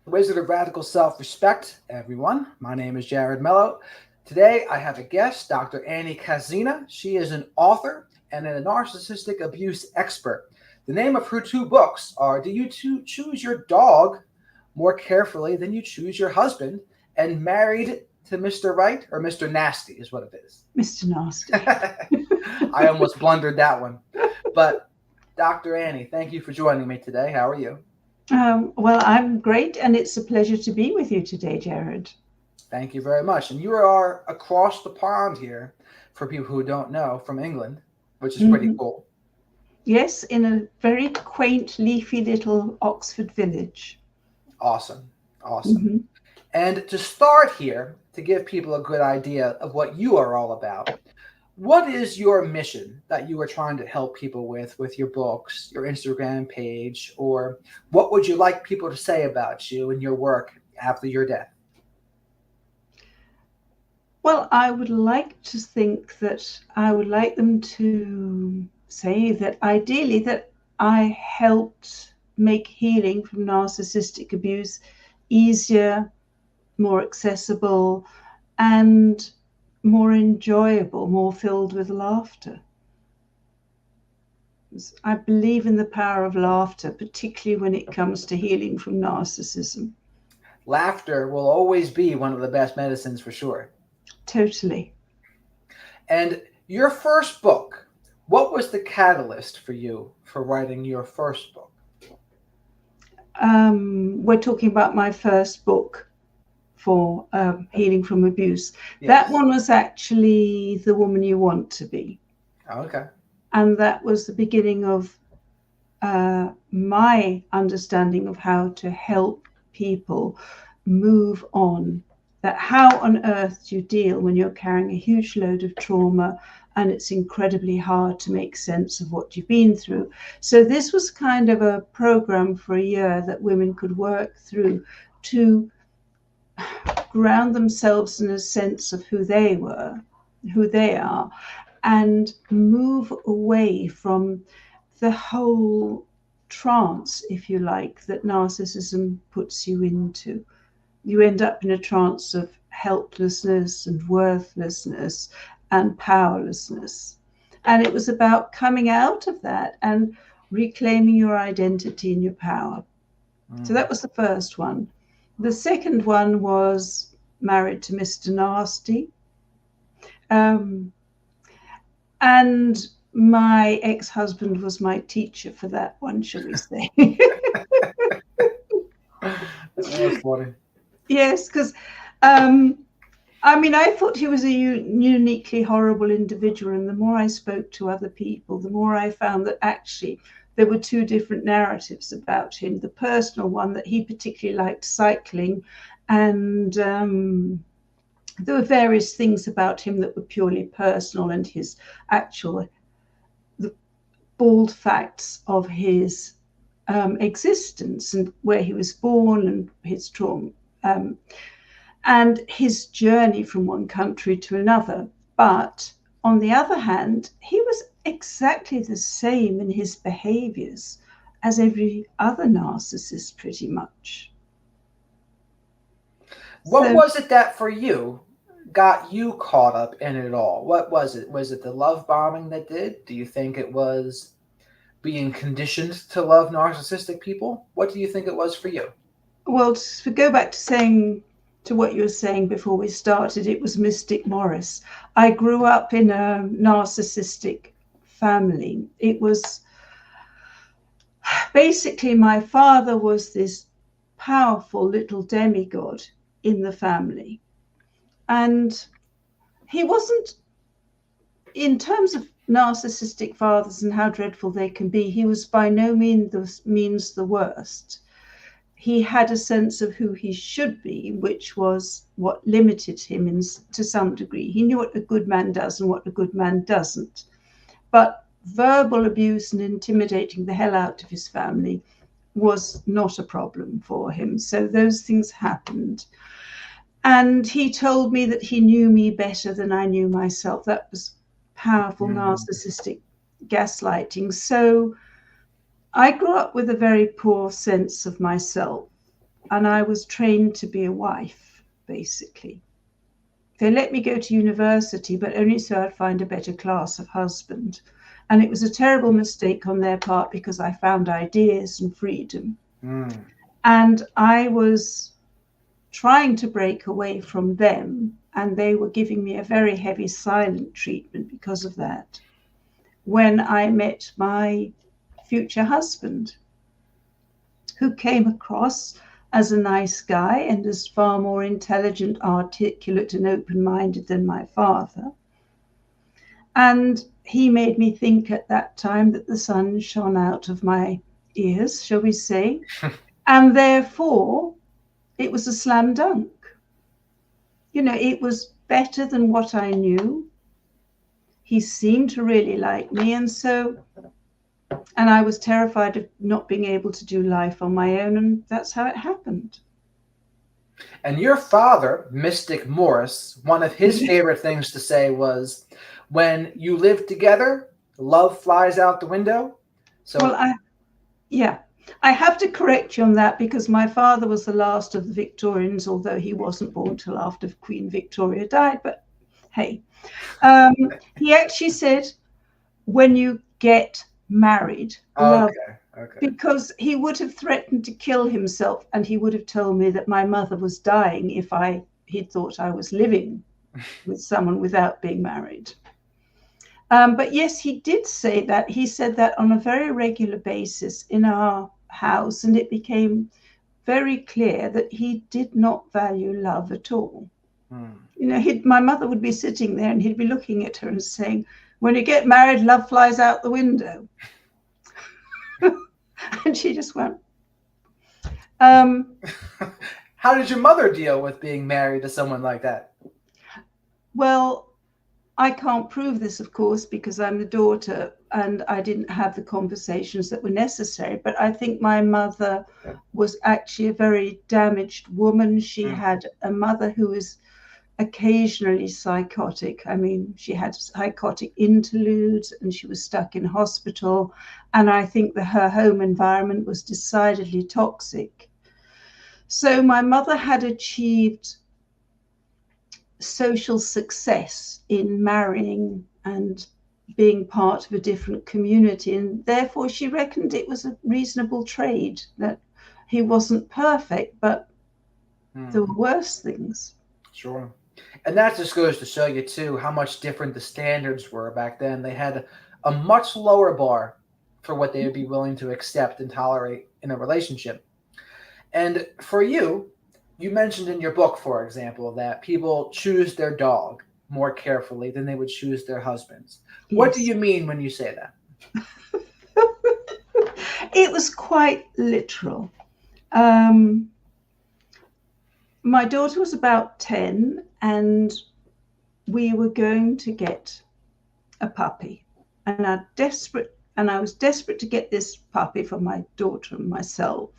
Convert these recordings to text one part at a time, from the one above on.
Wizard of Radical Self-Respect, everyone. My name is Jared Mello. Today I have a guest, Dr. Annie Kaszina. She is an author and a narcissistic abuse expert. The name of her two books are Do You Choose Your Dog More Carefully Than You Choose Your Husband? And Married to Mr. Right or Mr. Nasty is what it is. Mr. Nasty. I almost blundered that one. But Dr. Annie, thank you for joining me today. How are you? Well, I'm great, and it's a pleasure to be with you today, Jared. Thank you very much. And you are across the pond here, for people who don't know, from England, which is pretty Mhm. cool. Yes, in a very quaint, leafy little Oxford village. Awesome. Awesome. hmm And to start here, to give people a good idea of what you are all about, what is your mission that you are trying to help people with your books, your Instagram page, or what would you like people to say about you and your work after your death? Well, I would like to think that I would like them to say that ideally that I helped make healing from narcissistic abuse easier, more accessible, and more enjoyable, more filled with laughter. I believe in the power of laughter, particularly when it comes to healing from narcissism. Laughter will always be one of the best medicines for sure. Totally. And your first book, what was the catalyst for you for writing your first book? We're talking about my first book for healing from abuse. That Yes. one was actually The Woman You Want to Be. Okay. And that was the beginning of my understanding of how to help people move on. That how on earth do you deal when you're carrying a huge load of trauma and it's incredibly hard to make sense of what you've been through. So this was kind of a program for a year that women could work through to ground themselves in a sense of who they were, who they are, and move away from the whole trance, if you like, that narcissism puts you into. You end up in a trance of helplessness and worthlessness and powerlessness. And it was about coming out of that and reclaiming your identity and your power. So Mm. that was the first one. The second one was Married to Mr. Nasty. Um, and my ex-husband was my teacher for that one, shall we say. That's funny. Yes, because I thought he was a uniquely horrible individual, and the more I spoke to other people, the more I found that actually there were two different narratives about him. The personal one, that he particularly liked cycling, and there were various things about him that were purely personal, and his actual the bald facts of his existence and where he was born and his trauma. Um, and his journey from one country to another. But on the other hand, he was exactly the same in his behaviors as every other narcissist, pretty much. What So, was it that for you got you caught up in it all? What was it? Was it the love bombing that did? Do you think it was being conditioned to love narcissistic people? What do you think it was for you? well, to go back to saying to what you were saying before we started, it was Mystic Morris. I grew up in a narcissistic family. It was basically my father was this powerful little demigod in the family. And he wasn't, in terms of narcissistic fathers and how dreadful they can be, he was by no means the worst. He had a sense of who he should be, which was what limited him to some degree. He knew what a good man does and what a good man doesn't. But verbal abuse and intimidating the hell out of his family was not a problem for him. So those things happened. And he told me that he knew me better than I knew myself. That was powerful Mm. narcissistic gaslighting. So I grew up with a very poor sense of myself. and I was trained to be a wife, basically. They let me go to university, but only so I'd find a better class of husband. And it was a terrible mistake on their part because I found ideas and freedom. Mm. And I was trying to break away from them, and they were giving me a very heavy silent treatment because of that. When I met my future husband, who came across as a nice guy and is far more intelligent, articulate, and open-minded than my father. And he made me think at that time that the sun shone out of my ears, shall we say, and therefore it was a slam dunk. You know, it was better than what I knew. He seemed to really like me, and I was terrified of not being able to do life on my own, and that's how it happened. And your father, Mystic Morris, one of his favorite things to say was, when you live together, love flies out the window. So, Well, I have to correct you on that because my father was the last of the Victorians, although he wasn't born till after Queen Victoria died. But hey, he actually said, when you get married, love, okay. because he would have threatened to kill himself, and he would have told me that my mother was dying if he'd thought I was living with someone without being married. But yes, he did say that. He said that on a very regular basis in our house, and it became very clear that he did not value love at all. You know, my mother would be sitting there and he'd be looking at her and saying, when you get married, love flies out the window. And she just went. How did your mother deal with being married to someone like that? Well, I can't prove this, of course, because I'm the daughter and I didn't have the conversations that were necessary. But I think my mother was actually a very damaged woman. She had a mother who was occasionally psychotic. I mean, she had psychotic interludes and she was stuck in hospital. And I think that her home environment was decidedly toxic. So my mother had achieved social success in marrying and being part of a different community, and therefore she reckoned it was a reasonable trade, that he wasn't perfect, but there were worse things. Sure. And that just goes to show you too how much different the standards were back then. They had a much lower bar for what they would be willing to accept and tolerate in a relationship. And for you, you mentioned in your book, for example, that people choose their dog more carefully than they would choose their husbands. Yes. What do you mean when you say that? It was quite literal. My daughter was about 10 and we were going to get a puppy. And I was desperate to get this puppy for my daughter and myself.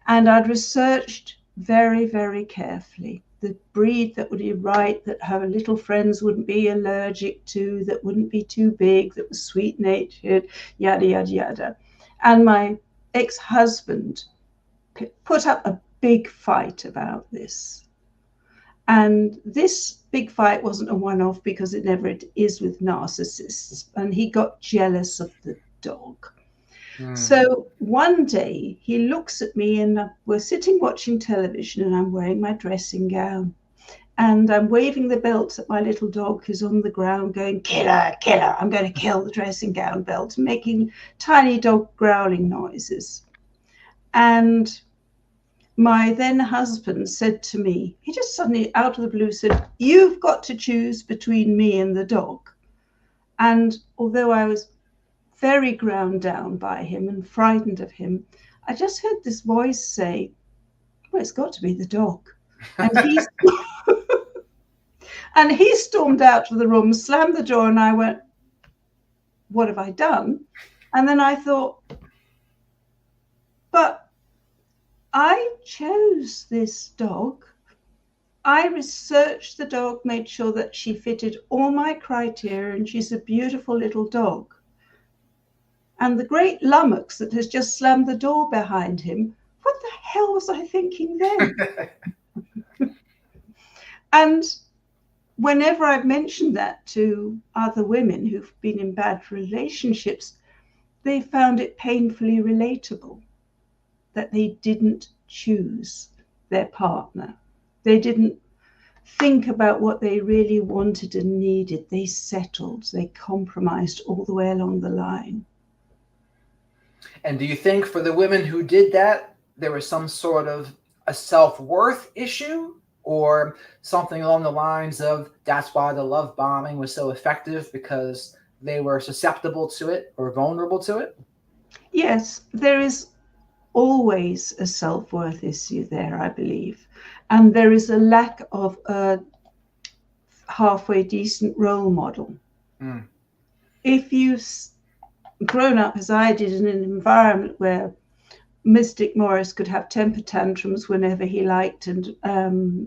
And I'd researched very, very carefully the breed that would be right, that her little friends wouldn't be allergic to, that wouldn't be too big, that was sweet-natured, yada, yada, yada. And my ex-husband put up a big fight about this. And this big fight wasn't a one-off because it never is with narcissists. And he got jealous of the dog. So one day he looks at me and we're sitting watching television and I'm wearing my dressing gown and I'm waving the belt at my little dog who's on the ground going, killer, killer, I'm going to kill the dressing gown belt, making tiny dog growling noises. And my then husband said to me, he just suddenly out of the blue said, you've got to choose between me and the dog. And although I was very ground down by him and frightened of him, I just heard this voice say, well, it's got to be the dog. And he stormed out of the room, slammed the door, and I went, what have I done? And then I thought, but I chose this dog. I researched the dog, made sure that she fitted all my criteria, and she's a beautiful little dog. And the great lummox that has just slammed the door behind him, what the hell was I thinking then? And whenever I've mentioned that to other women who've been in bad relationships, they found it painfully relatable that they didn't choose their partner. They didn't think about what they really wanted and needed. They settled, they compromised all the way along the line. And do you think for the women who did that, there was some sort of a self-worth issue, or something along the lines of that's why the love bombing was so effective, because they were susceptible to it or vulnerable to it? Yes, there is always a self-worth issue there, I believe. And there is a lack of a halfway decent role model. Mm. If you've grown up, as I did, in an environment where Mystic Morris could have temper tantrums whenever he liked, and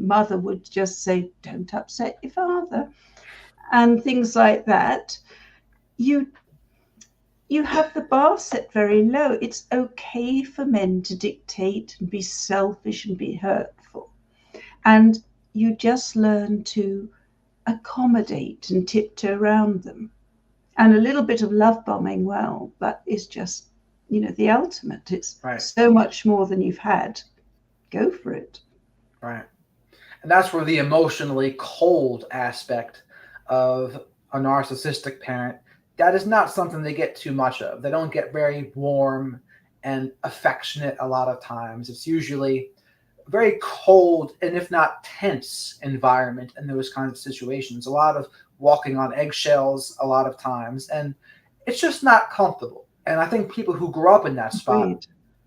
mother would just say, don't upset your father, and things like that, you have the bar set very low. It's okay for men to dictate and be selfish and be hurtful. And you just learn to accommodate and tiptoe around them. And a little bit of love bombing, well, that is just, the ultimate. It's Right. so much more than you've had. Go for it. Right. And that's where the emotionally cold aspect of a narcissistic parent, that is not something they get too much of. They don't get very warm and affectionate a lot of times. It's usually a very cold and, if not tense, environment in those kinds of situations. A lot of walking on eggshells a lot of times, and it's just not comfortable. And I think people who grow up in that spot, Agreed.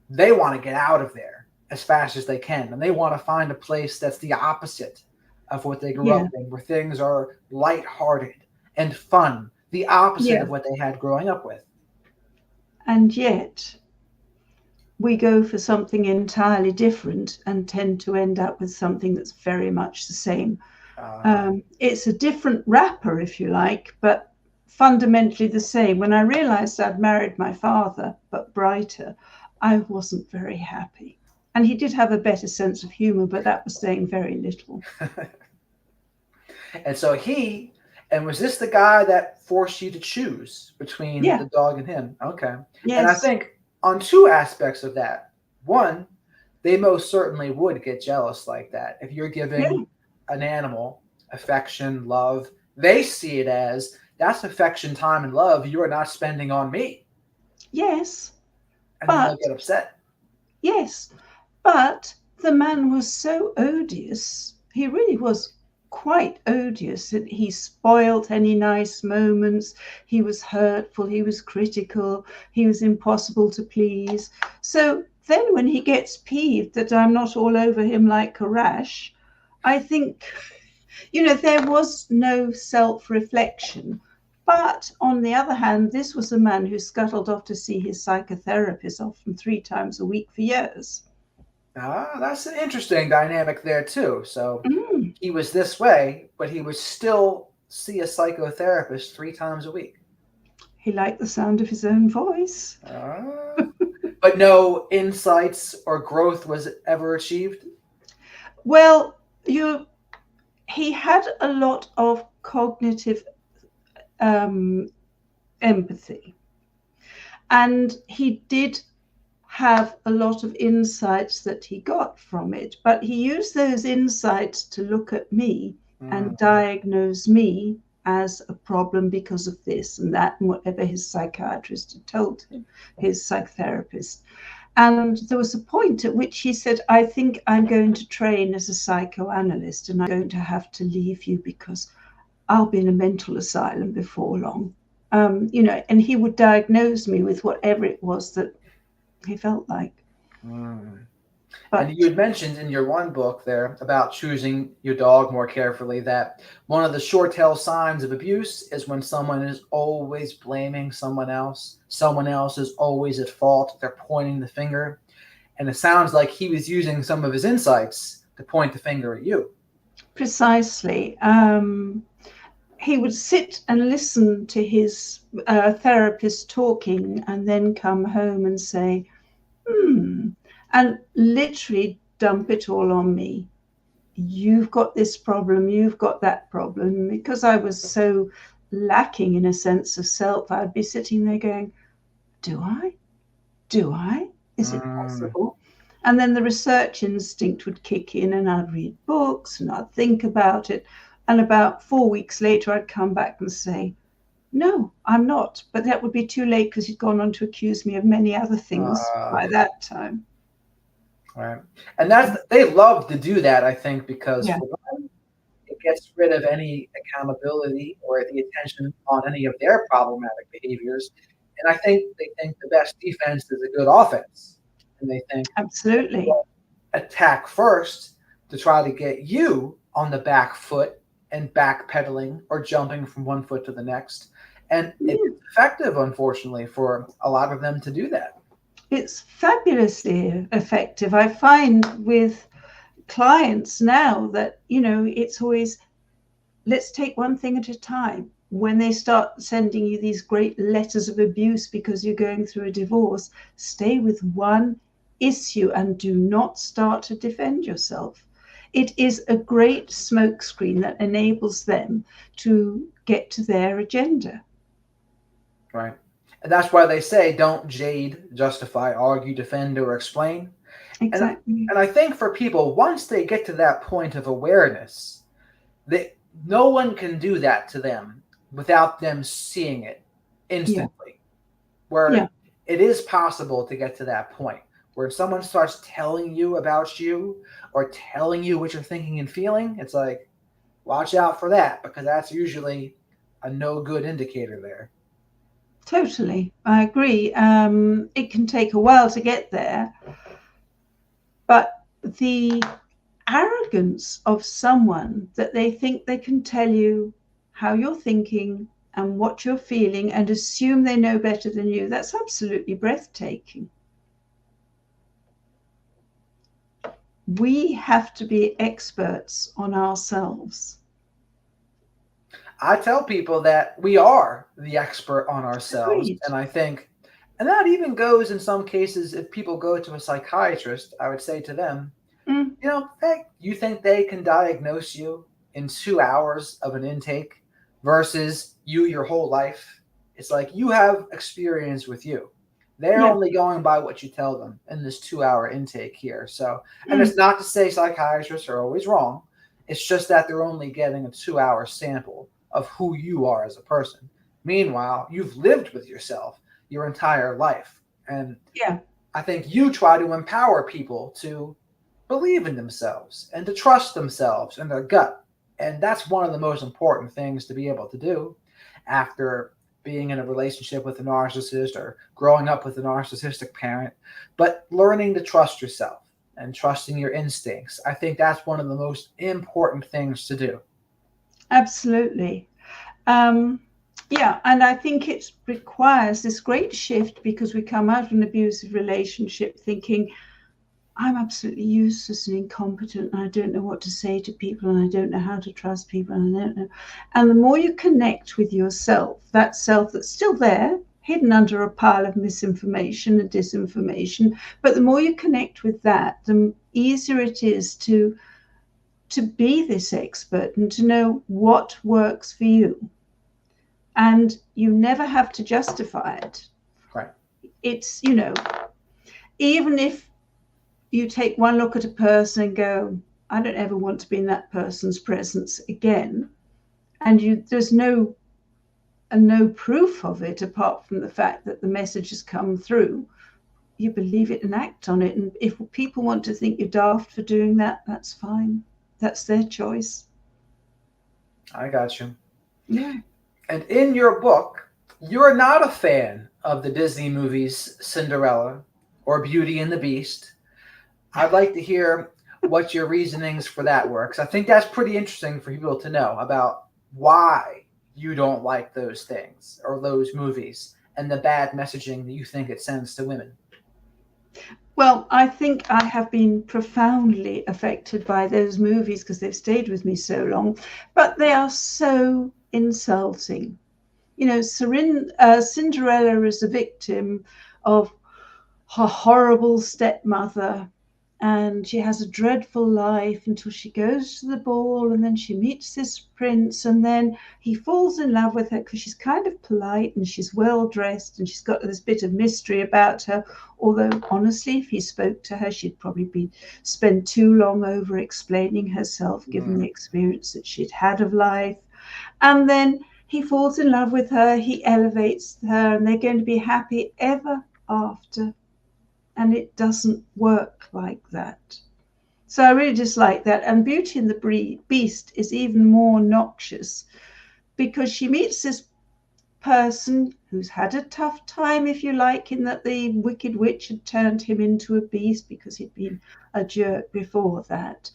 they want to get out of there as fast as they can, and they want to find a place that's the opposite of what they grew up in, where things are lighthearted and fun, the opposite of what they had growing up with. And yet we go for something entirely different and tend to end up with something that's very much the same. It's a different wrapper, if you like, but fundamentally the same. When I realized I'd married my father, but brighter, I wasn't very happy. And he did have a better sense of humor, but that was saying very little. And so was this the guy that forced you to choose between the dog and him? Okay. Yes. And I think on two aspects of that. One, they most certainly would get jealous like that. If you're giving an animal affection, love, they see it as, that's affection, time, and love you are not spending on me. Yes. And then they'll get upset. Yes. But the man was so odious. He really was quite odious. He spoilt any nice moments. He was hurtful. He was critical. He was impossible to please. So then when he gets peeved that I'm not all over him like a rash, I think, there was no self-reflection. But on the other hand, this was a man who scuttled off to see his psychotherapist often 3 times a week for years. That's an interesting dynamic there too. So he was this way, but he would still see a psychotherapist 3 times a week. He liked the sound of his own voice. But no insights or growth was ever achieved? Well, he had a lot of cognitive empathy. And he did have a lot of insights that he got from it, but he used those insights to look at me and diagnose me as a problem because of this and that and whatever his psychiatrist had told him, his psychotherapist. And there was a point at which he said, I think I'm going to train as a psychoanalyst and I'm going to have to leave you because I'll be in a mental asylum before long. And he would diagnose me with whatever it was that he felt like. But, and you had mentioned in your one book there about choosing your dog more carefully that one of the sure tell signs of abuse is when someone is always blaming someone else. Someone else is always at fault. They're pointing the finger. And it sounds like he was using some of his insights to point the finger at you. Precisely. He would sit and listen to his therapist talking and then come home and say, and literally dump it all on me. You've got this problem, you've got that problem. Because I was so lacking in a sense of self, I'd be sitting there going, do I? Do I? Is it Mm. possible? And then the research instinct would kick in, and I'd read books and I'd think about it. And about 4 weeks later, I'd come back and say, no, I'm not. But that would be too late because he'd gone on to accuse me of many other things by that time. Right. And they love to do that, I think, because Yeah. for one, it gets rid of any accountability or the attention on any of their problematic behaviors. And I think they think the best defense is a good offense. And they think, Absolutely. well, attack first to try to get you on the back foot and backpedaling or jumping from one foot to the next. And it's effective, unfortunately, for a lot of them to do that. It's fabulously effective. I find with clients now that, it's always, let's take one thing at a time. When they start sending you these great letters of abuse because you're going through a divorce, stay with one issue and do not start to defend yourself. It is a great smokescreen that enables them to get to their agenda. Right. And that's why they say don't jade, justify, argue, defend, or explain. Exactly. And I think for people, once they get to that point of awareness, no one can do that to them without them seeing it instantly. Where it is possible to get to that point where someone starts telling you about you or telling you what you're thinking and feeling, it's like, watch out for that, because that's usually a no good indicator there. Totally. I agree. It can take a while to get there. But the arrogance of someone that they think they can tell you how you're thinking and what you're feeling and assume they know better than you, that's absolutely breathtaking. We have to be experts on ourselves. I tell people that we are the expert on ourselves. Agreed. And I think, and that even goes in some cases, if people go to a psychiatrist, I would say to them, hey, you think they can diagnose you in 2 hours of an intake versus you your whole life? It's like you have experience with you. They're only going by what you tell them in this 2 hour intake here. So, and it's not to say psychiatrists are always wrong. It's just that they're only getting a 2 hour sample of who you are as a person. Meanwhile, you've lived with yourself your entire life. And I think you try to empower people to believe in themselves and to trust themselves and their gut. And that's one of the most important things to be able to do after being in a relationship with a narcissist or growing up with a narcissistic parent, but learning to trust yourself and trusting your instincts. I think that's one of the most important things to do. Absolutely. And I think it requires this great shift because we come out of an abusive relationship thinking, I'm absolutely useless and incompetent and I don't know what to say to people and I don't know how to trust people and I don't know. And the more you connect with yourself, that self that's still there, hidden under a pile of misinformation and disinformation, but the more you connect with that, the easier it is to be this expert and to know what works for you. And you never have to justify it. Right. It's, even if you take one look at a person and go, I don't ever want to be in that person's presence again. And there's no proof of it apart from the fact that the message has come through. You believe it and act on it. And if people want to think you're daft for doing that, that's fine. That's their choice. I got you. Yeah. And in your book, you're not a fan of the Disney movies Cinderella or Beauty and the Beast. I'd like to hear what your reasonings for that were, because I think that's pretty interesting for people to know about why you don't like those things or those movies and the bad messaging that you think it sends to women. Well, I think I have been profoundly affected by those movies because they've stayed with me so long, but they are so insulting. Cinderella is a victim of her horrible stepmother, and she has a dreadful life until she goes to the ball, and then she meets this prince, and then he falls in love with her because she's kind of polite and she's well dressed and she's got this bit of mystery about her. Although honestly, if he spoke to her, she'd probably spend too long over explaining herself, given the experience that she'd had of life. And then he falls in love with her, he elevates her, and they're going to be happy ever after. And it doesn't work like that. So I really dislike that. And Beauty and the Beast is even more noxious because she meets this person who's had a tough time, if you like, in that the Wicked Witch had turned him into a beast because he'd been a jerk before that.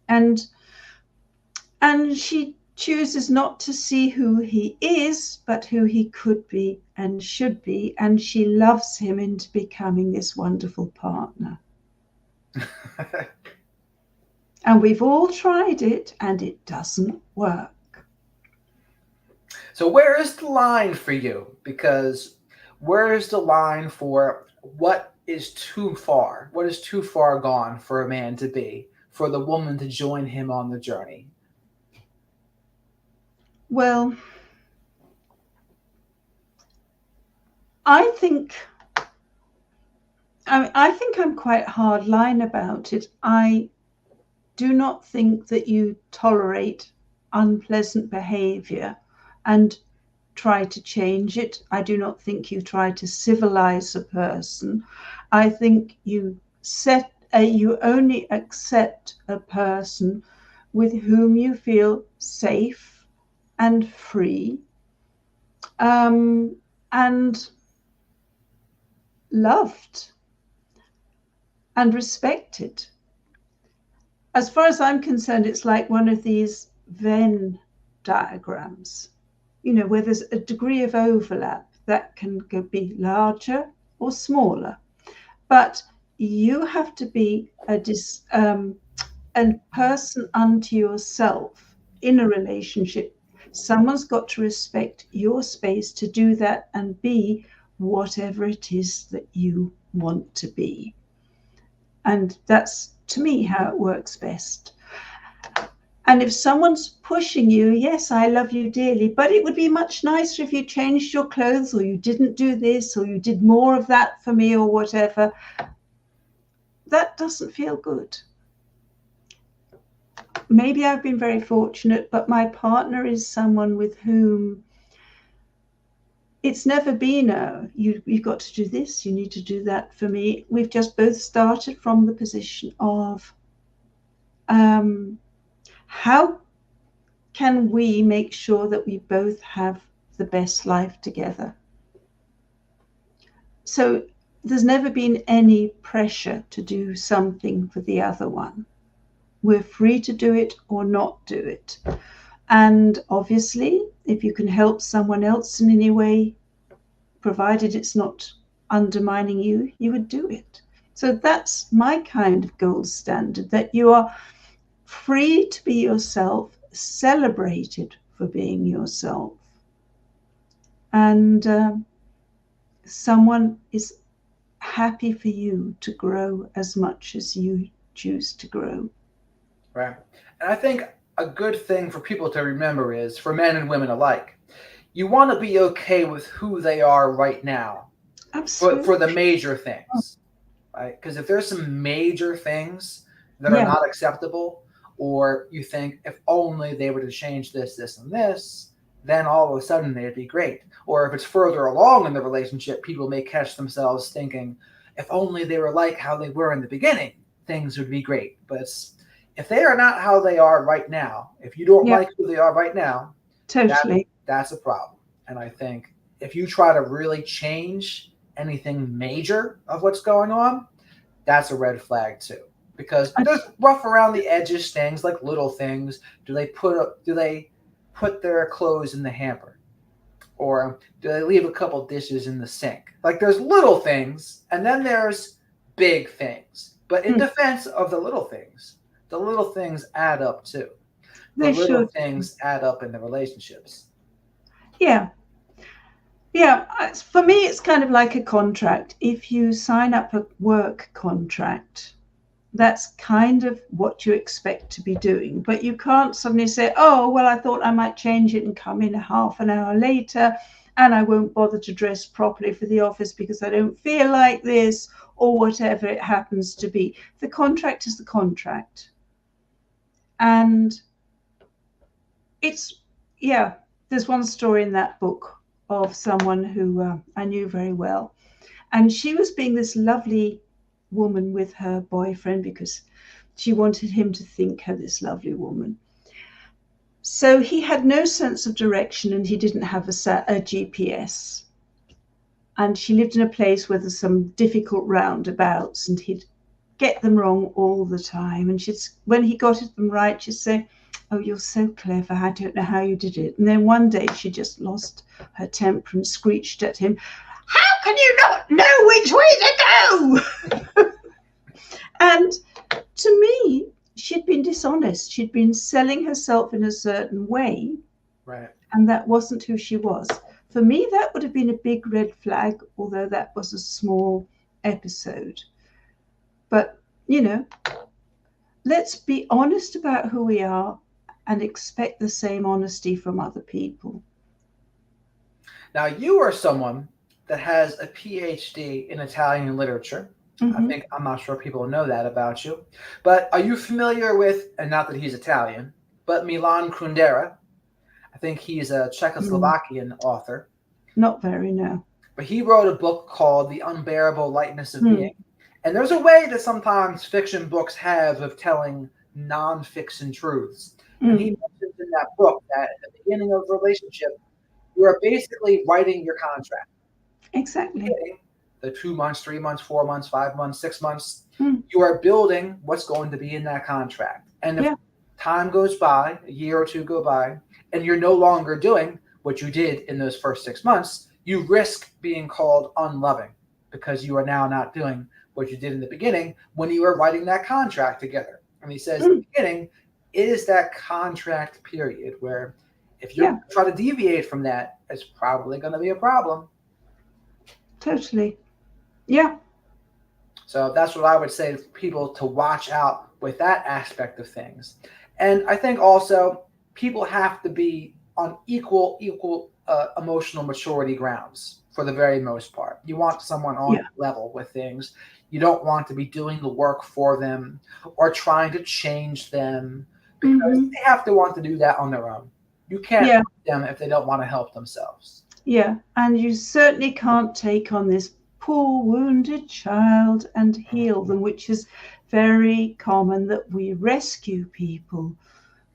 And she chooses not to see who he is, but who he could be and should be. And she loves him into becoming this wonderful partner. And we've all tried it, and it doesn't work. So where is the line for you? Because where is the line for what is too far? What is too far gone for a man to be, for the woman to join him on the journey? Well, I think I'm quite hard line about it. I do not think that you tolerate unpleasant behavior and try to change it. I do not think you try to civilize a person. I think you only accept a person with whom you feel safe and free, and loved and respected. As far as I'm concerned, it's like one of these Venn diagrams, where there's a degree of overlap that can be larger or smaller. But you have to be a person unto yourself in a relationship. Someone's got to respect your space to do that and be whatever it is that you want to be. And that's, to me, how it works best. And if someone's pushing you, yes, I love you dearly, but it would be much nicer if you changed your clothes, or you didn't do this, or you did more of that for me, or whatever. That doesn't feel good. Maybe I've been very fortunate, but my partner is someone with whom it's never been you've got to do this, you need to do that for me. We've just both started from the position of how can we make sure that we both have the best life together? So there's never been any pressure to do something for the other one. We're free to do it or not do it. And obviously, if you can help someone else in any way, provided it's not undermining you, you would do it. So that's my kind of gold standard, that you are free to be yourself, celebrated for being yourself. And someone is happy for you to grow as much as you choose to grow. Right. And I think a good thing for people to remember is, for men and women alike, you want to be okay with who they are right now. Absolutely. For the major things, right? Because if there's some major things that are not acceptable, or you think if only they were to change this, this, and this, then all of a sudden they'd be great. Or if it's further along in the relationship, people may catch themselves thinking, if only they were like how they were in the beginning, things would be great. But if they are not how they are right now, if you don't like who they are right now, totally, that's a problem. And I think if you try to really change anything major of what's going on, that's a red flag too. Because there's rough around the edges things, like little things. Do they put their clothes in the hamper? Or do they leave a couple dishes in the sink? Like, there's little things, and then there's big things. But in defense of the little things add up too. The little things add up in the relationships. Yeah. Yeah, for me, it's kind of like a contract. If you sign up a work contract, that's kind of what you expect to be doing. But you can't suddenly say, oh, well, I thought I might change it and come in a half an hour later and I won't bother to dress properly for the office because I don't feel like this, or whatever it happens to be. The contract is the contract. And it's, yeah, there's one story in that book of someone who I knew very well. And she was being this lovely woman with her boyfriend because she wanted him to think her this lovely woman. So he had no sense of direction and he didn't have a GPS. And she lived in a place where there's some difficult roundabouts and he'd get them wrong all the time. And when he got them right, she'd say, oh, you're so clever. I don't know how you did it. And then one day she just lost her temper and screeched at him, how can you not know which way to go? And to me, she'd been dishonest. She'd been selling herself in a certain way. Right. And that wasn't who she was. For me, that would have been a big red flag, although that was a small episode. But, let's be honest about who we are and expect the same honesty from other people. Now, you are someone that has a PhD in Italian literature. Mm-hmm. I'm not sure people know that about you. But are you familiar with, and not that he's Italian, but Milan Kundera? I think he's a Czechoslovakian author. Not very, no. But he wrote a book called The Unbearable Lightness of Being. And there's a way that sometimes fiction books have of telling non-fiction truths. And he mentions in that book that at the beginning of a relationship, you are basically writing your contract. Exactly. The 2 months, 3 months, 4 months, 5 months, 6 months, you are building what's going to be in that contract. And if time goes by, a year or two go by, and you're no longer doing what you did in those first 6 months, you risk being called unloving because you are now not doing what you did in the beginning when you were writing that contract together. And he says in the beginning, it is that contract period where if you try to deviate from that, it's probably going to be a problem. Totally. Yeah. So that's what I would say to people, to watch out with that aspect of things. And I think also people have to be on equal emotional maturity grounds for the very most part. You want someone on level with things. You don't want to be doing the work for them or trying to change them because they have to want to do that on their own. You can't help them if they don't want to help themselves. Yeah, and you certainly can't take on this poor wounded child and heal them, which is very common, that we rescue people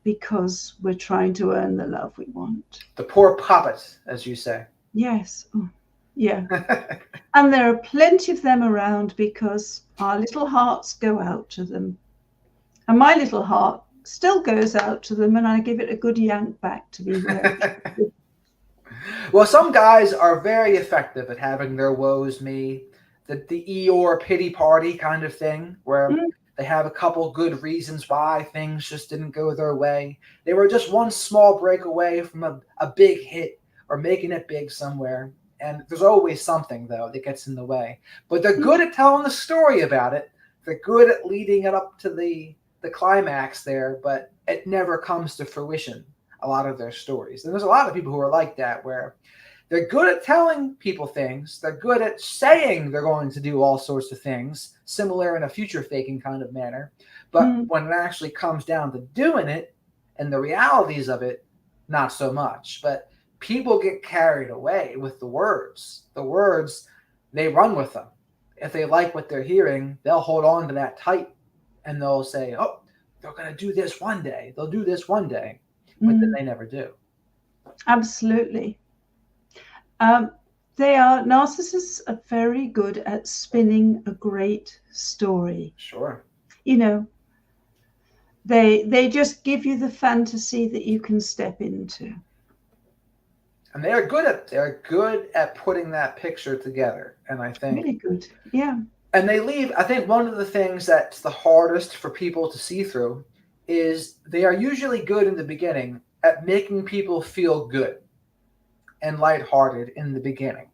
because we're trying to earn the love we want. The poor puppet, as you say. Yes. Yeah. And there are plenty of them around because our little hearts go out to them. And my little heart still goes out to them, and I give it a good yank back to be where Well, some guys are very effective at having their woes me, the Eeyore pity party kind of thing, where they have a couple good reasons why things just didn't go their way. They were just one small break away from a big hit or making it big somewhere. And there's always something, though, that gets in the way. But they're good at telling the story about it. They're good at leading it up to the climax there, but it never comes to fruition, a lot of their stories. And there's a lot of people who are like that, where they're good at telling people things. They're good at saying they're going to do all sorts of things, similar in a future faking kind of manner. But when it actually comes down to doing it and the realities of it, not so much. But people get carried away with the words. The words, they run with them. If they like what they're hearing, they'll hold on to that tight. And they'll say, oh, they're going to do this one day. They'll do this one day. But then they never do. Absolutely. Narcissists are very good at spinning a great story. Sure. They just give you the fantasy that you can step into. And they're good at putting that picture together. And I think really good. Yeah. And they leave, I think one of the things that's the hardest for people to see through is they are usually good in the beginning at making people feel good. and lighthearted in the beginning.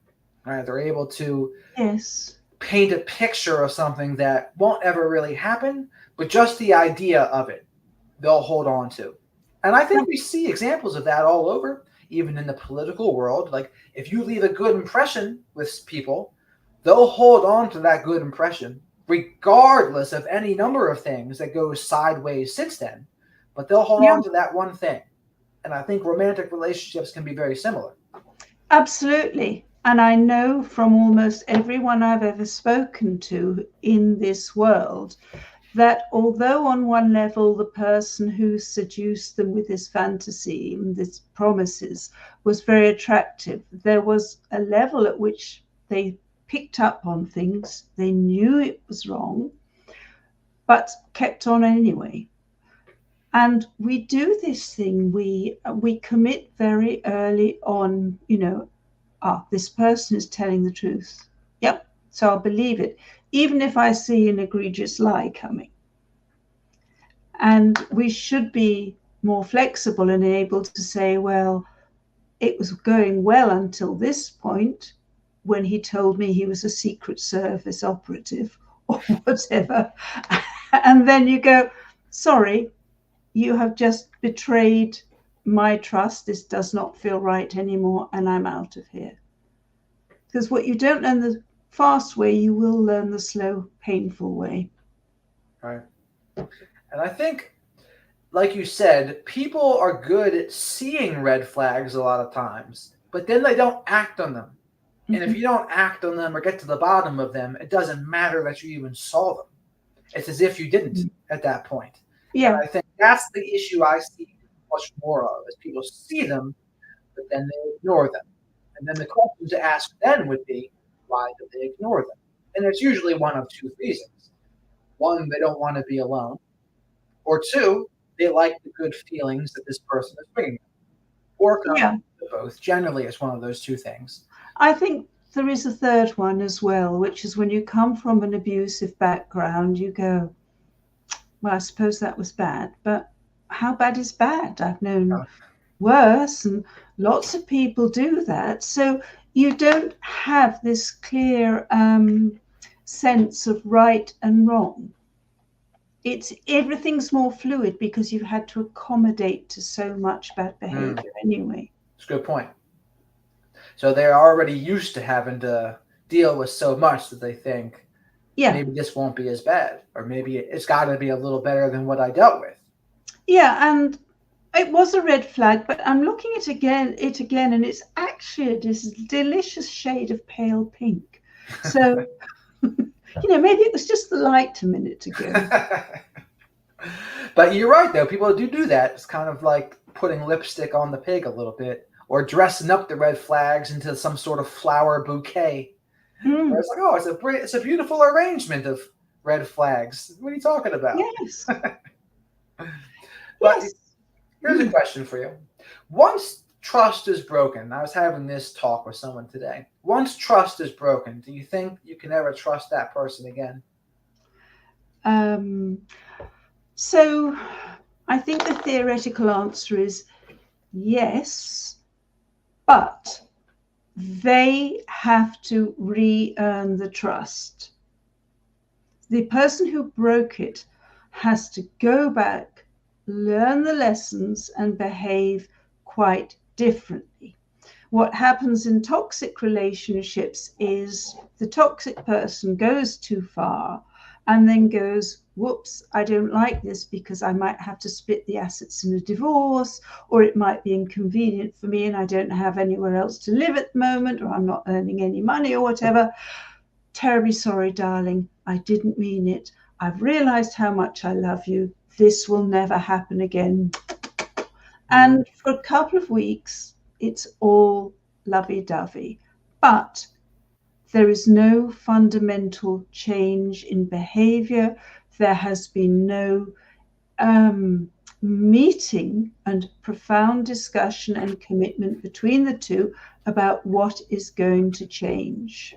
Right? They're able to Yes. paint a picture of something that won't ever really happen, but just the idea of it, they'll hold on to. And I think we see examples of that all over, even in the political world. Like, if you leave a good impression with people, they'll hold on to that good impression, regardless of any number of things that go sideways since then. But they'll hold on to that one thing. And I think romantic relationships can be very similar. Absolutely. And I know from almost everyone I've ever spoken to in this world that although on one level the person who seduced them with this fantasy and these promises was very attractive, there was a level at which they picked up on things, they knew it was wrong, but kept on anyway. And we do this thing, we commit very early on, this person is telling the truth. Yep, so I'll believe it, even if I see an egregious lie coming. And we should be more flexible and able to say, well, it was going well until this point when he told me he was a Secret Service operative or whatever. And then you go, sorry, you have just betrayed my trust. This does not feel right anymore, and I'm out of here. Because what you don't learn the fast way, you will learn the slow, painful way. Right. And I think, like you said, people are good at seeing red flags a lot of times, but then they don't act on them. Mm-hmm. And if you don't act on them or get to the bottom of them, it doesn't matter that you even saw them. It's as if you didn't at that point. Yeah. And I think that's the issue I see much more of, is people see them, but then they ignore them. And then the question to ask then would be, why do they ignore them? And it's usually one of two reasons. One, they don't want to be alone. Or two, they like the good feelings that this person is bringing them. Or both. Generally, it's one of those two things. I think there is a third one as well, which is when you come from an abusive background, you go, well, I suppose that was bad, but how bad is bad? I've known worse, and lots of people do that. So you don't have this clear sense of right and wrong. Everything's more fluid because you've had to accommodate to so much bad behavior anyway. That's a good point. So they're already used to having to deal with so much that they think, maybe this won't be as bad, or maybe it's got to be a little better than what I dealt with. Yeah, and it was a red flag, but I'm looking at it again, and it's actually this delicious shade of pale pink. So, maybe it was just the light a minute ago. But you're right, though. People do that. It's kind of like putting lipstick on the pig a little bit, or dressing up the red flags into some sort of flower bouquet. Where it's like, oh, it's a beautiful arrangement of red flags. What are you talking about? Yes. But here's a question for you. Once trust is broken, I was having this talk with someone today. Once trust is broken, do you think you can ever trust that person again? So I think the theoretical answer is yes, but they have to re-earn the trust. The person who broke it has to go back, learn the lessons, and behave quite differently. What happens in toxic relationships is the toxic person goes too far and then goes, whoops, I don't like this because I might have to split the assets in a divorce, or it might be inconvenient for me and I don't have anywhere else to live at the moment, or I'm not earning any money or whatever. Terribly sorry, darling. I didn't mean it. I've realized how much I love you. This will never happen again. And for a couple of weeks, it's all lovey-dovey. But there is no fundamental change in behavior. There has been no meeting and profound discussion and commitment between the two about what is going to change.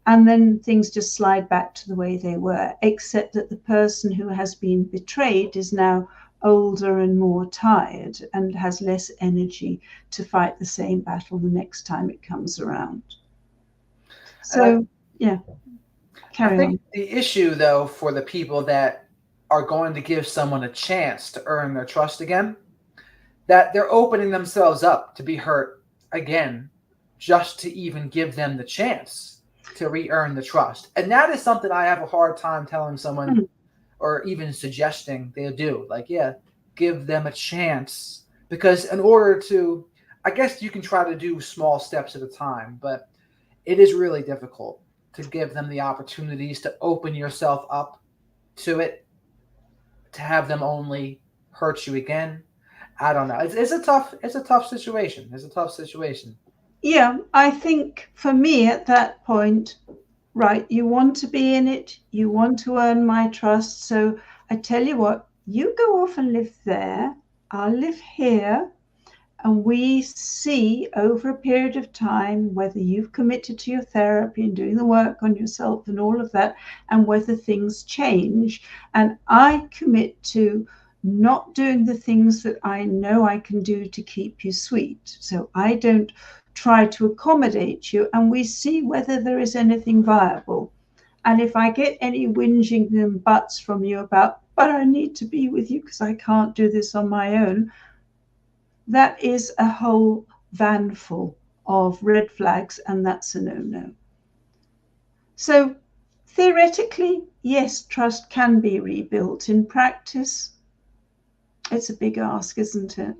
And then things just slide back to the way they were, except that the person who has been betrayed is now older and more tired and has less energy to fight the same battle the next time it comes around. So, yeah, I carry think on. the issue, though, for the people that are going to give someone a chance to earn their trust again, that they're opening themselves up to be hurt again just to even give them the chance to re-earn the trust. And that is something I have a hard time telling someone or even suggesting they do. Like, yeah, give them a chance. Because in order to, I guess you can try to do small steps at a time, but it is really difficult to give them the opportunities to open yourself up to it, to have them only hurt you again. I don't know. It's a tough situation. It's a tough situation. Yeah, I think for me at that point, right, you want to be in it, you want to earn my trust. So I tell you what, you go off and live there, I'll live here, and we see over a period of time whether you've committed to your therapy and doing the work on yourself and all of that, and whether things change. And I commit to not doing the things that I know I can do to keep you sweet. So I don't try to accommodate you, and we see whether there is anything viable. And if I get any whinging and buts from you about, but I need to be with you because I can't do this on my own, that is a whole van full of red flags, and that's a no-no. So theoretically, yes, trust can be rebuilt. In practice, it's a big ask, isn't it?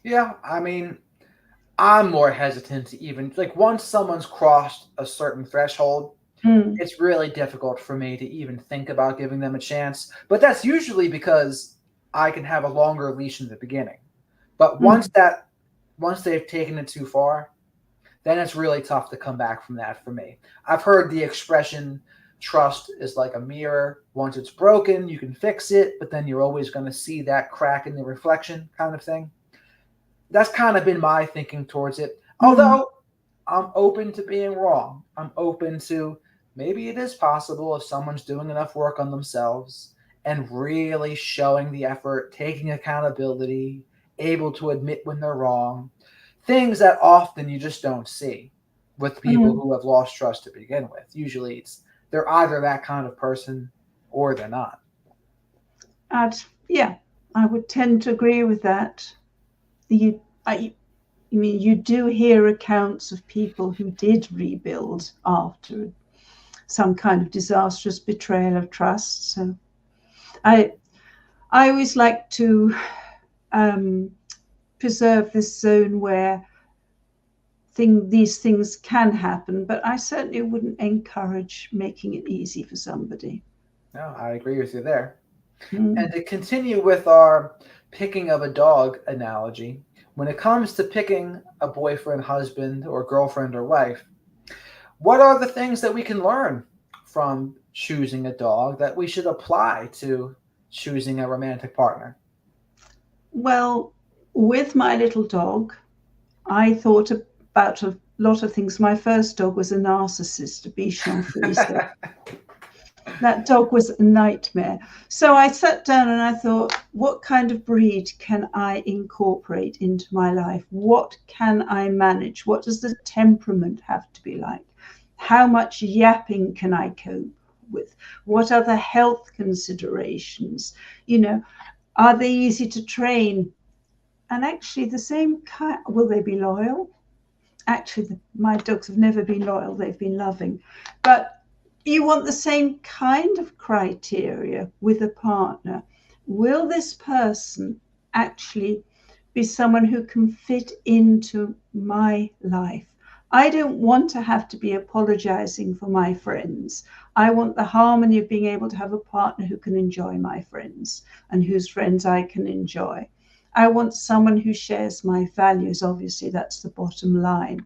Yeah, I mean, I'm more hesitant to even like once someone's crossed a certain threshold, it's really difficult for me to even think about giving them a chance. But that's usually because I can have a longer leash in the beginning. But once they've taken it too far, then it's really tough to come back from that for me. I've heard the expression trust is like a mirror. Once it's broken, you can fix it, but then you're always going to see that crack in the reflection kind of thing. That's kind of been my thinking towards it. Although I'm open to being wrong. I'm open to maybe it is possible if someone's doing enough work on themselves and really showing the effort, taking accountability, able to admit when they're wrong, things that often you just don't see with people who have lost trust to begin with. Usually they're either that kind of person or they're not. Yeah, I would tend to agree with that. I mean, you do hear accounts of people who did rebuild after some kind of disastrous betrayal of trust. So I always like to preserve this zone where these things can happen, but I certainly wouldn't encourage making it easy for somebody. No, I agree with you there. And to continue with our picking of a dog analogy, when it comes to picking a boyfriend, husband, or girlfriend or wife, what are the things that we can learn from choosing a dog that we should apply to choosing a romantic partner? Well, with my little dog, I thought about a lot of things. My first dog was a narcissist, a Bichon Frise. That dog was a nightmare. So I sat down and I thought, what kind of breed can I incorporate into my life? What can I manage? What does the temperament have to be like? How much yapping can I cope with? What other health considerations? Are they easy to train? And actually the same kind, will they be loyal? Actually, my dogs have never been loyal. They've been loving. But you want the same kind of criteria with a partner. Will this person actually be someone who can fit into my life? I don't want to have to be apologizing for my friends. I want the harmony of being able to have a partner who can enjoy my friends and whose friends I can enjoy. I want someone who shares my values. Obviously, that's the bottom line.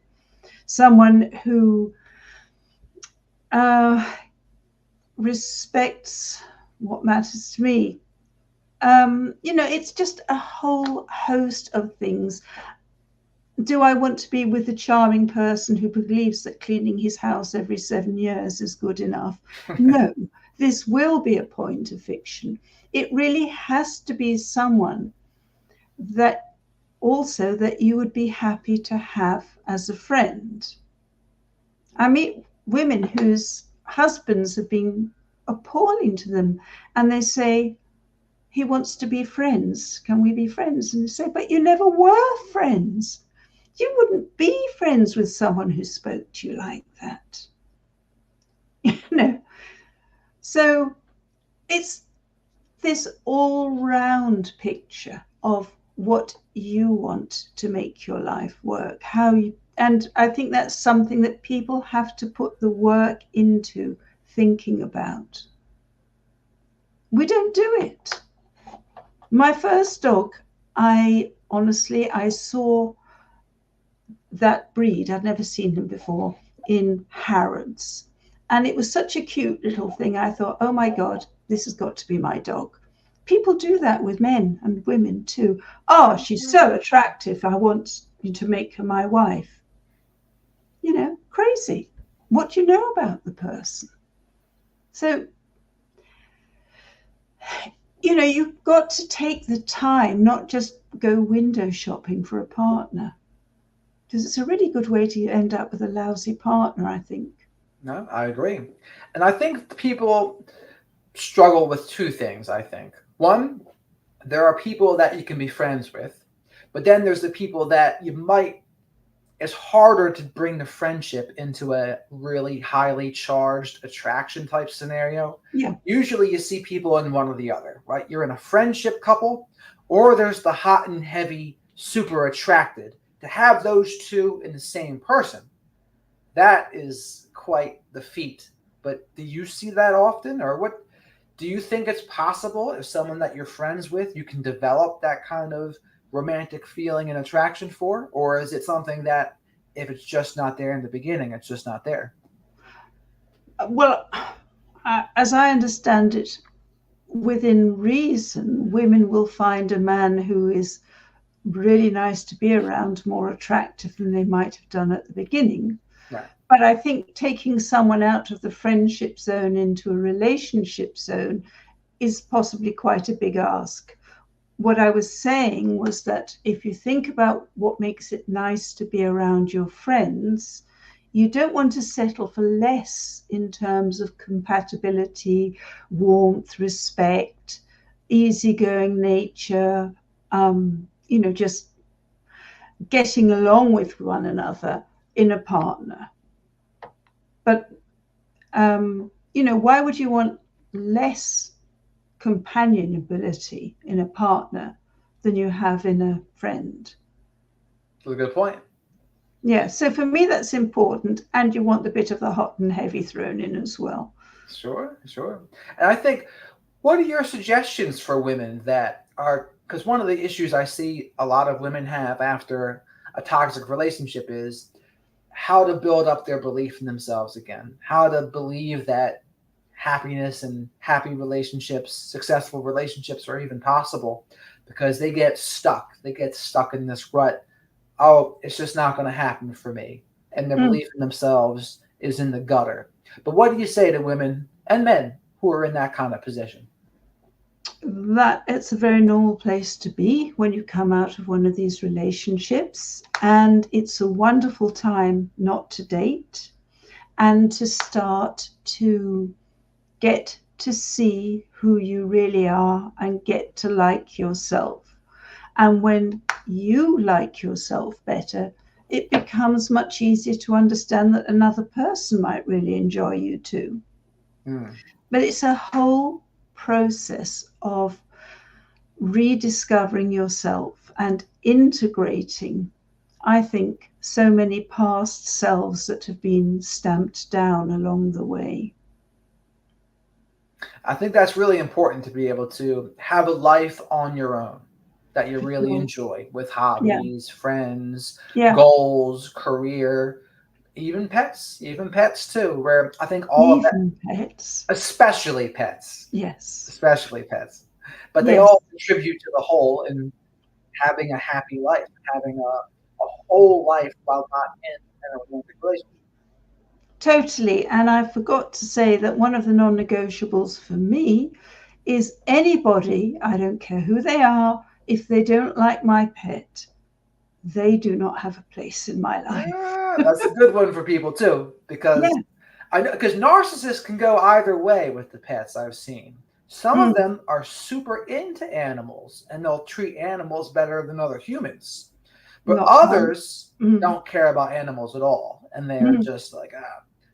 Someone who respects what matters to me. It's just a whole host of things. Do I want to be with a charming person who believes that cleaning his house every 7 years is good enough? No. this will be a point of fiction. It really has to be someone that also that you would be happy to have as a friend. I meet women whose husbands have been appalling to them, and they say, he wants to be friends. Can we be friends? And they say, but you never were friends. You wouldn't be friends with someone who spoke to you like that. You know, so it's this all-round picture of what you want to make your life work, and I think that's something that people have to put the work into thinking about. We don't do it. My first dog, I saw that breed, I'd never seen them before, in Harrods. And it was such a cute little thing. I thought, oh my God, this has got to be my dog. People do that with men and women too. Oh, she's so attractive. I want you to make her my wife. You know, crazy. What do you know about the person? So, you know, you've got to take the time, not just go window shopping for a partner, because it's a really good way to end up with a lousy partner, I think. No, I agree. And I think people struggle with two things, I think. One, there are people that you can be friends with, but then there's the people that it's harder to bring the friendship into a really highly charged attraction type scenario. Yeah. Usually you see people in one or the other, right? You're in a friendship couple, or there's the hot and heavy, super attracted. To have those two in the same person, that is quite the feat. But do you see that often? Or what do you think it's possible if someone that you're friends with, you can develop that kind of romantic feeling and attraction for? Or is it something that if it's just not there in the beginning, it's just not there? Well, as I understand it, within reason, women will find a man who is really nice to be around, more attractive than they might have done at the beginning. Right. But I think taking someone out of the friendship zone into a relationship zone is possibly quite a big ask. What I was saying was that if you think about what makes it nice to be around your friends, you don't want to settle for less in terms of compatibility, warmth, respect, easygoing nature, you know, just getting along with one another in a partner. But, you know, why would you want less companionability in a partner than you have in a friend? That's a good point. Yeah, so for me, that's important. And you want a bit of the hot and heavy thrown in as well. Sure, sure. And I think, what are your suggestions for women that are, because one of the issues I see a lot of women have after a toxic relationship is how to build up their belief in themselves again, how to believe that happiness and happy relationships, successful relationships are even possible because they get stuck. They get stuck in this rut. Oh, it's just not going to happen for me. And their belief in themselves is in the gutter. But what do you say to women and men who are in that kind of position? That it's a very normal place to be when you come out of one of these relationships. And it's a wonderful time not to date and to start to get to see who you really are and get to like yourself. And when you like yourself better, it becomes much easier to understand that another person might really enjoy you too. But it's a whole process of rediscovering yourself and integrating, I think, so many past selves that have been stamped down along the way. I think that's really important to be able to have a life on your own that you really enjoy with Yeah, hobbies, friends, yeah, goals, career, even pets too, where I think all of that, even pets. especially pets, Yes, especially pets, but they yes, all contribute to the whole in having a happy life, having a whole life while not in a romantic relationship. Totally. And I forgot to say that one of the non-negotiables for me is anybody, I don't care who they are, if they don't like my pet, they do not have a place in my life. Yeah, that's a good one for people too, because Yeah. I know because narcissists can go either way with the pets I've seen. Some of Mm, them are super into animals and they'll treat animals better than other humans. But not mine. others Mm, don't care about animals at all. And they're mm, just like,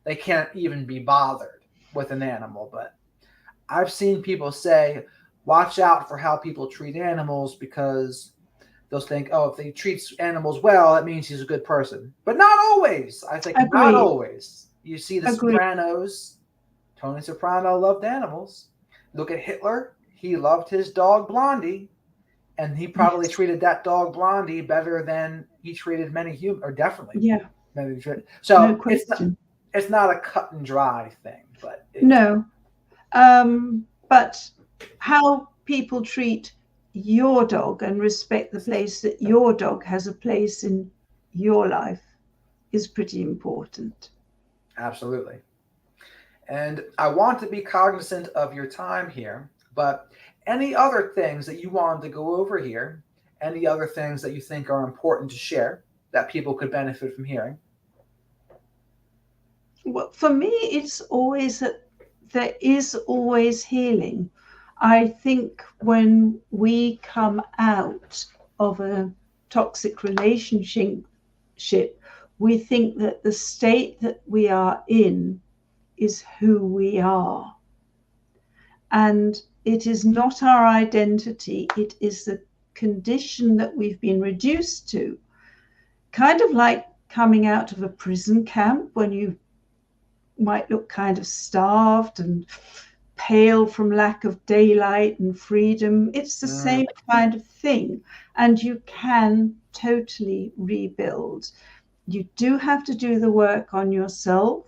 they can't even be bothered with an animal. But I've seen people say, watch out for how people treat animals because they'll think, oh, if he treats animals well, that means he's a good person. But not always. I think not agreed. always. You see the Agreed. Sopranos. Tony Soprano loved animals. Look at Hitler. He loved his dog Blondie, and he probably Yes. treated that dog Blondie better than he treated many humans, or definitely. Yeah. No So question. it's not a cut and dry thing, but it's No. But how people treat your dog and respect the place that your dog has a place in your life is pretty important. absolutely. And I want to be cognizant of your time here, but any other things that you wanted to go over here, any other things that you think are important to share that people could benefit from hearing? Well, for me, it's always that there is always healing. I think when we come out of a toxic relationship, we think that the state that we are in is who we are. And it is not our identity, it is the condition that we've been reduced to. Kind of like coming out of a prison camp when you might look kind of starved and pale from lack of daylight and freedom. It's the Mm, same kind of thing. And you can totally rebuild. You do have to do the work on yourself.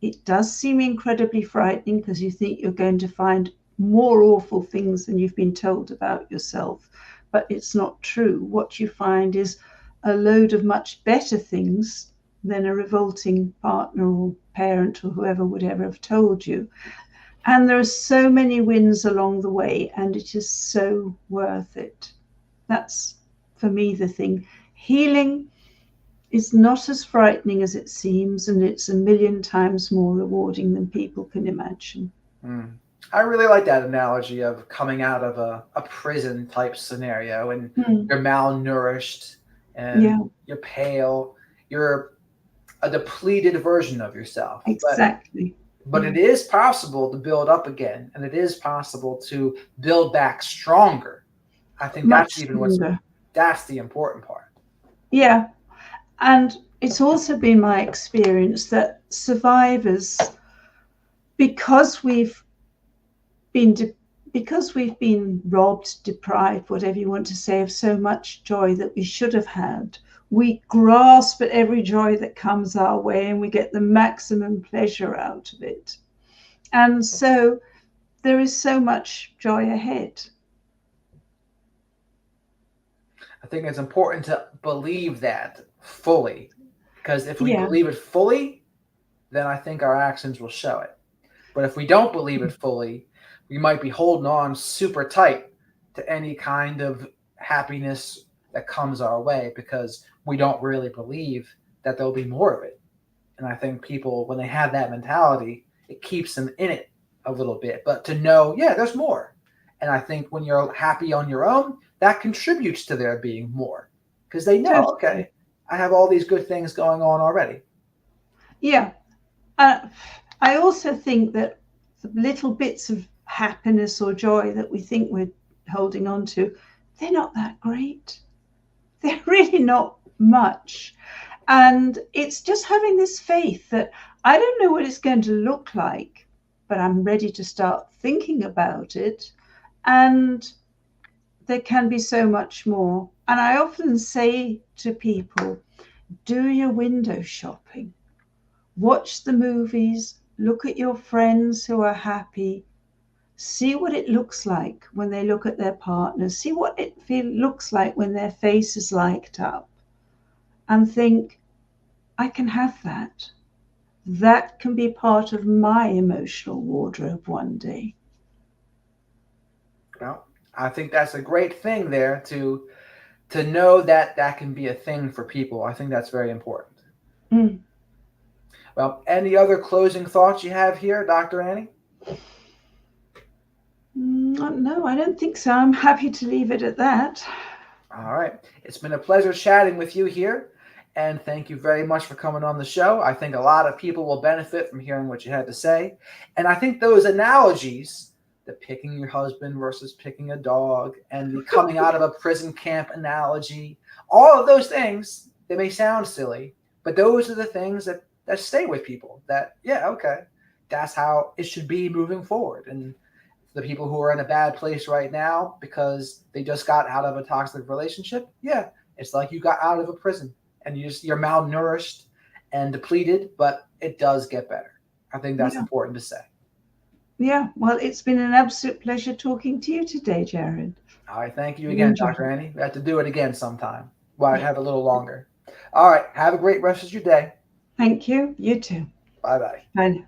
It does seem incredibly frightening because you think you're going to find more awful things than you've been told about yourself. But it's not true. What you find is a load of much better things than a revolting partner or parent or whoever would ever have told you. And there are so many wins along the way, and it is so worth it. That's, for me, the thing. Healing is not as frightening as it seems, and it's a million times more rewarding than people can imagine. mm. I really like that analogy of coming out of a prison type scenario and Mm, you're malnourished and yeah, you're pale. You're a depleted version of yourself. exactly. But Yeah, it is possible to build up again, and it is possible to build back stronger. I think much stronger. that's the important part. Yeah, and it's also been my experience that survivors, because we've been because we've been robbed, deprived, whatever you want to say, of so much joy that we should have had, we grasp at every joy that comes our way and we get the maximum pleasure out of it. And so there is so much joy ahead. I think it's important to believe that fully, because if we Yeah, believe it fully, then I think our actions will show it. But if we don't believe it fully, we might be holding on super tight to any kind of happiness that comes our way because we don't really believe that there'll be more of it. And I think people, when they have that mentality, it keeps them in it a little bit. But to know, yeah, there's more. And I think when you're happy on your own, that contributes to there being more because they know, totally. okay, I have all these good things going on already. Yeah. Uh, I also think that the little bits of happiness or joy that we think we're holding on to, they're not that great. They're really not much. And it's just having this faith that I don't know what it's going to look like, but I'm ready to start thinking about it. And there can be so much more. And I often say to people, do your window shopping, watch the movies, look at your friends who are happy, see what it looks like when they look at their partners, see what it looks like when their face is light up, and think, I can have that. that can be part of my emotional wardrobe one day. Well, I think that's a great thing there to know that that can be a thing for people. I think that's very important. Mm. Well, any other closing thoughts you have here, Dr. Annie? No, I don't think so. I'm happy to leave it at that. All right. It's been a pleasure chatting with you here. And thank you very much for coming on the show. I think a lot of people will benefit from hearing what you had to say. And I think those analogies, the picking your husband versus picking a dog, and the coming out of a prison camp analogy, all of those things, they may sound silly, but those are the things that stay with people. That, yeah, okay, that's how it should be moving forward. And the people who are in a bad place right now because they just got out of a toxic relationship, yeah, it's like you got out of a prison and you're malnourished and depleted, but it does get better. I think that's important to say. Yeah, well, it's been an absolute pleasure talking to you today, Jared. All right, thank you You again, enjoy Dr. Annie. We have to do it again sometime. Well, I have a little longer. All right, have a great rest of your day. Thank you. You too. Bye-bye. Bye now.